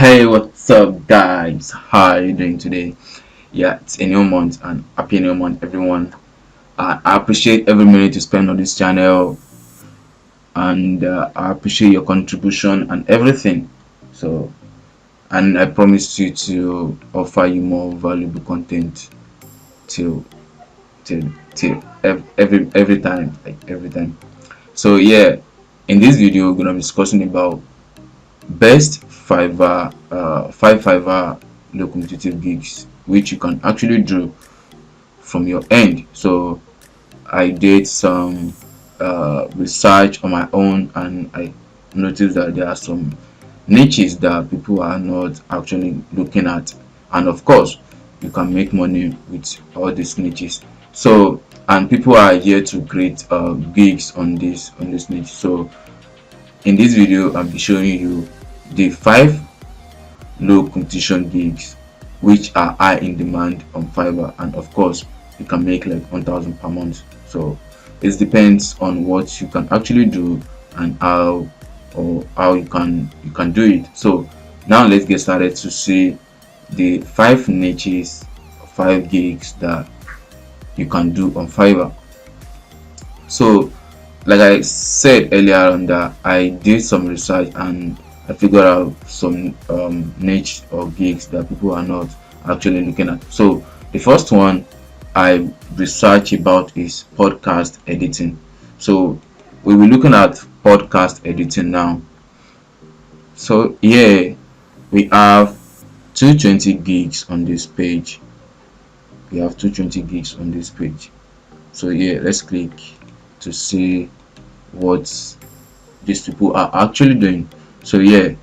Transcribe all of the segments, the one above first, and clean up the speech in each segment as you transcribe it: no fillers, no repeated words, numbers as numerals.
Hey, what's up, guys? How are you doing today? Yeah, it's a new month and happy new month, everyone. I appreciate every minute you spend on this channel, and I appreciate your contribution and everything. So, and I promise you to offer you more valuable content till every time, like every time. So yeah, in this video, we're gonna be discussing about best five Fiverr low competitive gigs which you can actually do from your end. So I did some research on my own, and I noticed that there are some niches that people are not actually looking at, and of course you can make money with all these niches. So, and people are here to create gigs on this niche. So in this video I'll be showing you the 5 low competition gigs which are high in demand on Fiverr, and of course you can make like 1,000 per month. So it depends on what you can actually do and how you can do it. So now let's get started to see the 5 niches, 5 gigs that you can do on Fiverr. So like I said earlier on, that I did some research and I figured out some niche or gigs that people are not actually looking at. So the first one I researched about is podcast editing. So we'll be looking at podcast editing now. So here we have 220 gigs on this page. We have 220 gigs on this page. So yeah, let's click to see what these people are actually doing. So yeah,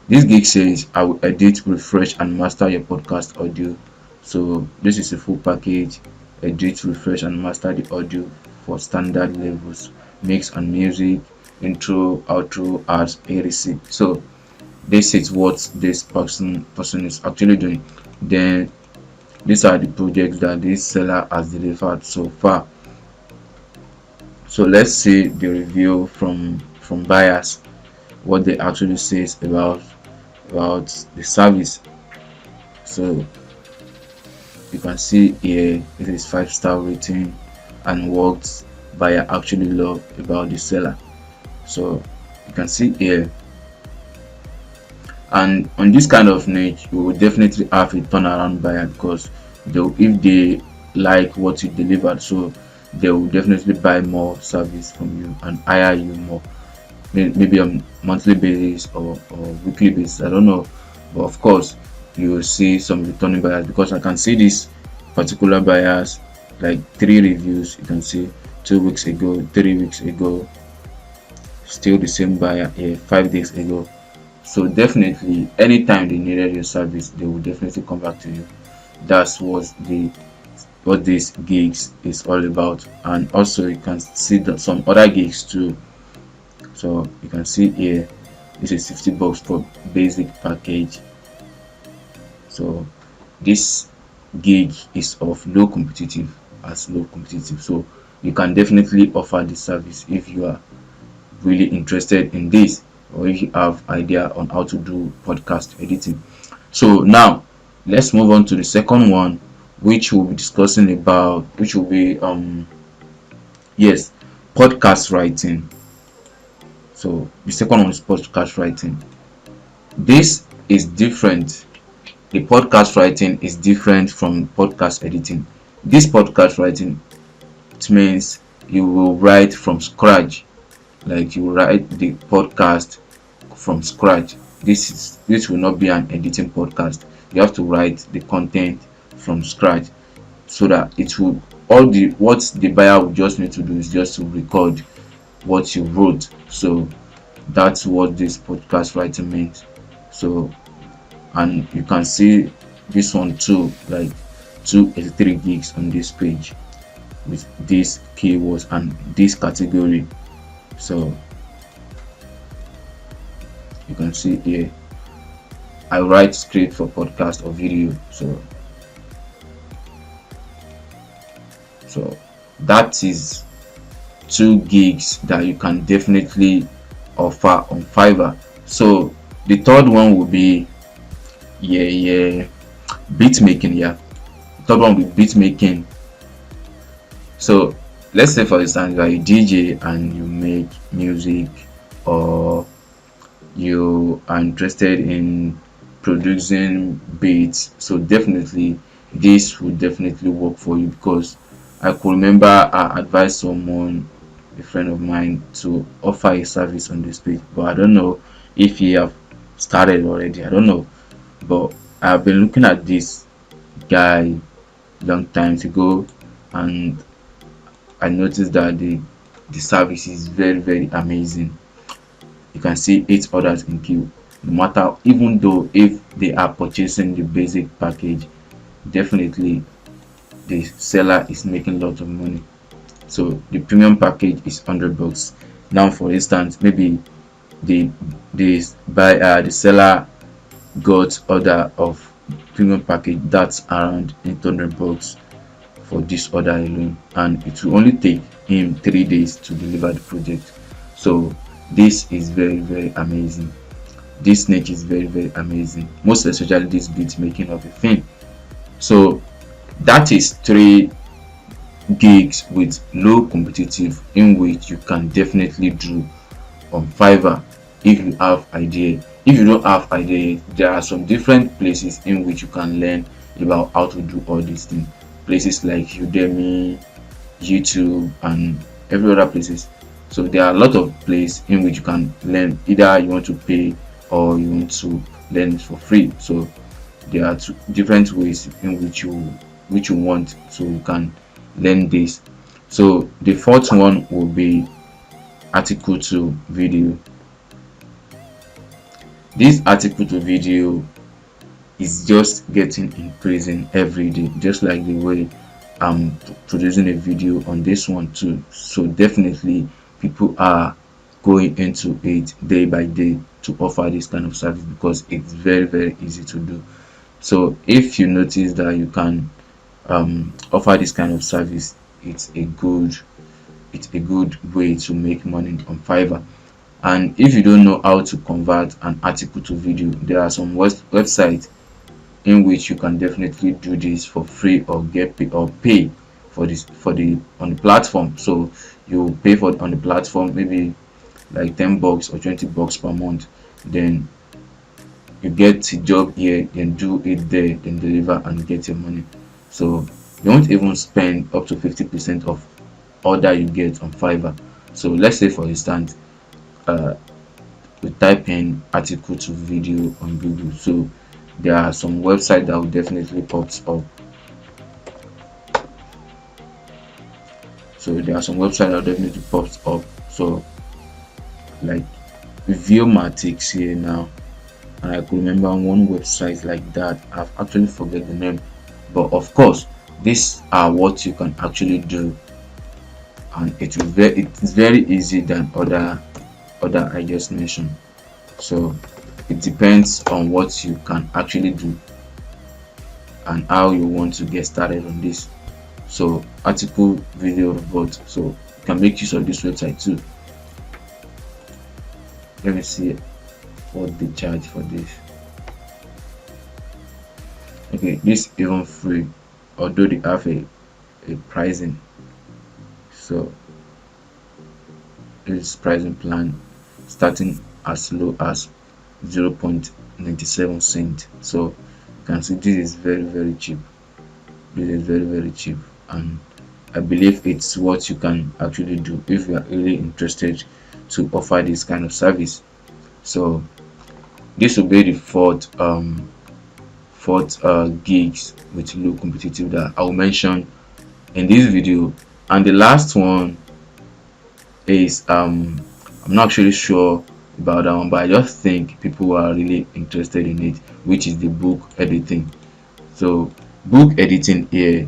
this gig says I will edit, refresh and master your podcast audio. So this is a full package: edit, refresh and master the audio for standard levels, mix and music, intro, outro, ads, a receipt. So this is what this person is actually doing. Then these are the projects that this seller has delivered so far. So let's see the review from buyers, what they actually says about the service. So you can see here it is 5-star rating and what buyer actually love about the seller. So you can see here, and on this kind of niche you will definitely have a turnaround buyer, because if they like what you delivered, so they will definitely buy more service from you and hire you more, maybe on monthly basis or weekly basis, I don't know. But of course you will see some returning buyers, because I can see this particular buyers, like 3 reviews. You can see 2 weeks ago, 3 weeks ago, still the same buyer here 5 days ago. So definitely anytime they needed your service, they will definitely come back to you. That's what these gigs is all about. And also you can see that some other gigs too. So you can see here, this is $50 for basic package. So this gig is of low competitive, so you can definitely offer this service if you are really interested in this, or if you have idea on how to do podcast editing. So now let's move on to the second one, which we'll be discussing about, which will be yes, podcast writing. So the second one is podcast writing. This is different. The podcast writing is different from podcast editing. This podcast writing, it means you will write from scratch, like you write the podcast from scratch. This will not be an editing podcast. You have to write the content from scratch, so that it will what the buyer will just need to do is just to record what you wrote. So that's what this podcast writing means. So, and you can see this one too, like 283 gigs on this page with these keywords and this category. So you can see here, I write script for podcast or video. So that is 2 gigs that you can definitely offer on Fiverr. So the third one will be yeah, beat making. Yeah, top one with beat making. So let's say for instance you are a DJ and you make music, or you are interested in producing beats. So definitely this would definitely work for you, because I could remember I advised someone, a friend of mine, to offer a service on this page, but I don't know if he have started already. I don't know, but I've been looking at this guy long time ago, and I noticed that the service is very amazing. You can see 8 orders in queue. No matter, even though if they are purchasing the basic package, definitely the seller is making lots of money. So the premium package is $100. Now, for instance, maybe the the seller got order of premium package that's around $800 for this order alone, and it will only take him 3 days to deliver the project. So this is very amazing. This niche is very amazing, most especially this beat making of a thing. So that is 3 gigs with low competitive, in which you can definitely do on Fiverr if you have idea. If you don't have idea, there are some different places in which you can learn about how to do all these things. Places like Udemy, YouTube, and every other places. So there are a lot of places in which you can learn. Either you want to pay or you want to learn it for free. So there are two different ways in which you want, so you can learn this. So the fourth one will be article to video. This article to video is just getting increasing every day, just like the way I'm producing a video on this one too. So definitely people are going into it day by day to offer this kind of service, because it's very easy to do. So if you notice that you can offer this kind of service, it's a good way to make money on Fiverr. And if you don't know how to convert an article to video, there are some websites in which you can definitely do this for free, or get pay, or pay for this for the on the platform. So you pay for on the platform, maybe like $10 or $20 per month. Then you get a job here, then do it there, then deliver and get your money. So you won't even spend up to 50% of order you get on Fiverr. So let's say for instance, we type in article to video on Google. So there are some website that will definitely pops up. So there are some website that definitely pops up. So like Viewmatics here now, and I could remember one website like that. I've actually forget the name, but of course these are what you can actually do, and it's very easy than other I just mentioned. So it depends on what you can actually do and how you want to get started on this. So article video robot, so you can make use of this website too. Let me see what they charge for this. Okay, this even free, although they have a pricing. So this pricing plan starting as low as 0.97 cent. So you can see this is very cheap. This is very cheap, and I believe it's what you can actually do if you are really interested to offer this kind of service. So this will be the fourth gigs with low competitive that I will mention in this video. And the last one is I'm not actually sure about that one, but I just think people are really interested in it, which is the book editing. So book editing here,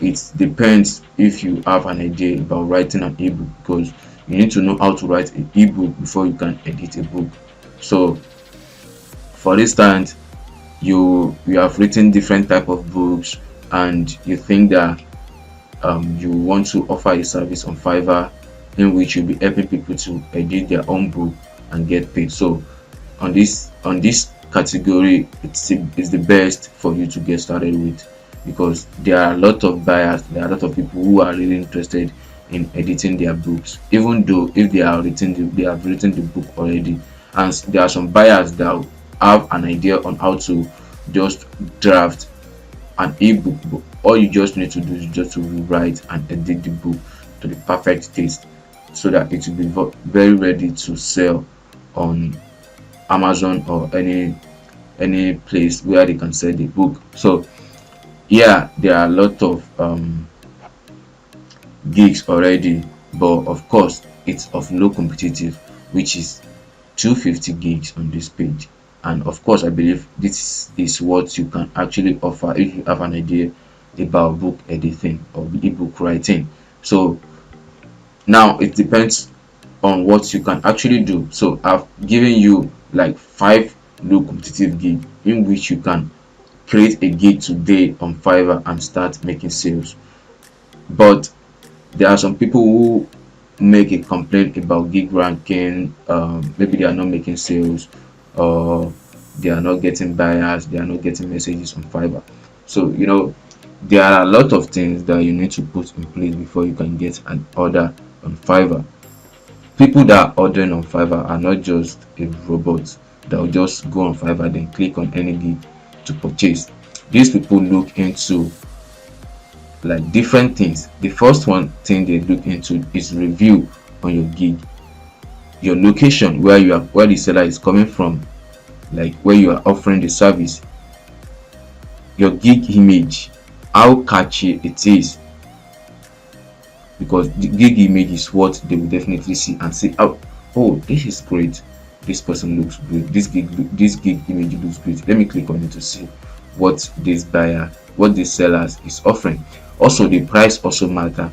it depends if you have an idea about writing an ebook, because you need to know how to write an ebook before you can edit a book. So for instance, you have written different type of books, and you think that you want to offer a service on Fiverr in which you'll be helping people to edit their own book and get paid. So on this category, it's the best for you to get started with, because there are a lot of buyers, there are a lot of people who are really interested in editing their books, even though if they have written the book already. And there are some buyers that have an idea on how to just draft an ebook, but all you just need to do is just to rewrite and edit the book to the perfect taste, so that it will be very ready to sell on Amazon or any place where they can sell the book. So yeah, there are a lot of gigs already, but of course it's of low competitive, which is 250 gigs on this page. And of course, I believe this is what you can actually offer if you have an idea about book editing or ebook writing. So now it depends on what you can actually do. So I've given you like 5 low competitive gigs in which you can create a gig today on Fiverr and start making sales. But there are some people who make a complaint about gig ranking. Maybe they are not making sales, or they are not getting buyers, they are not getting messages on Fiverr. So there are a lot of things that you need to put in place before you can get an order on Fiverr. People that are ordering on Fiverr are not just a robot that will just go on Fiverr then click on any gig to purchase. These people look into like different things. The first one thing they look into is review on your gig, your location, where the seller is coming from, like where you are offering the service, your gig image, how catchy it is, because the gig image is what they will definitely see and say, oh, this is great, this person looks great, this gig image looks great, let me click on it to see what this buyer, what this sellers is offering. Also, the price also matter.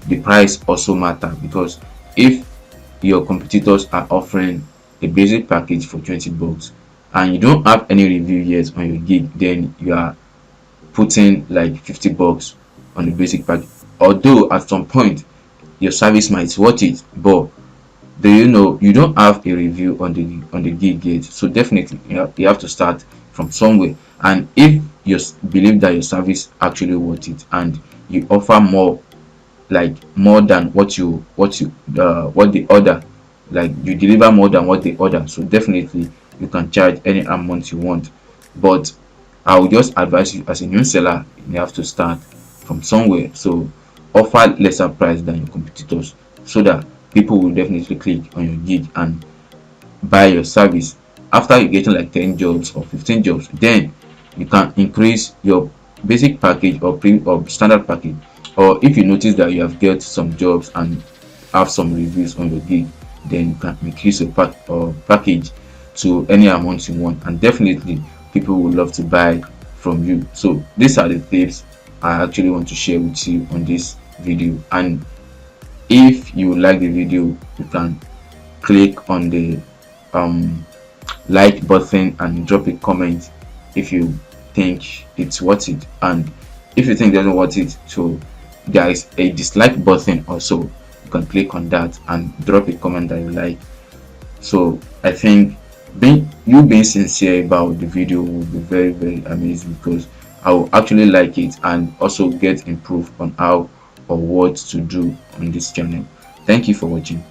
The price also matter, because if your competitors are offering a basic package for 20 bucks and you don't have any review yet on your gig, then you are putting like 50 bucks on the basic package. Although at some point your service might worth it, but do you know you don't have a review on the gig yet? So definitely you have to start from somewhere. And if you believe that your service actually worth it and you offer more, like more than what they order, like you deliver more than what they order, so definitely you can charge any amount you want. But I would just advise you, as a new seller, you have to start from somewhere. So offer lesser price than your competitors, so that people will definitely click on your gig and buy your service. After you getting like 10 jobs or 15 jobs, then you can increase your basic package or standard package. Or if you notice that you have get some jobs and have some reviews on your gig, then you can increase your package to any amount you want, and definitely people will love to buy from you. So these are the tips I actually want to share with you on this video. And if you like the video, you can click on the like button and drop a comment if you think it's worth it. And if you think it doesn't worth it, so there is a dislike button also, you can click on that and drop a comment that you like. So I think being sincere about the video will be very, very amazing, because I will actually like it and also get improved on how or what to do on this channel. Thank you for watching.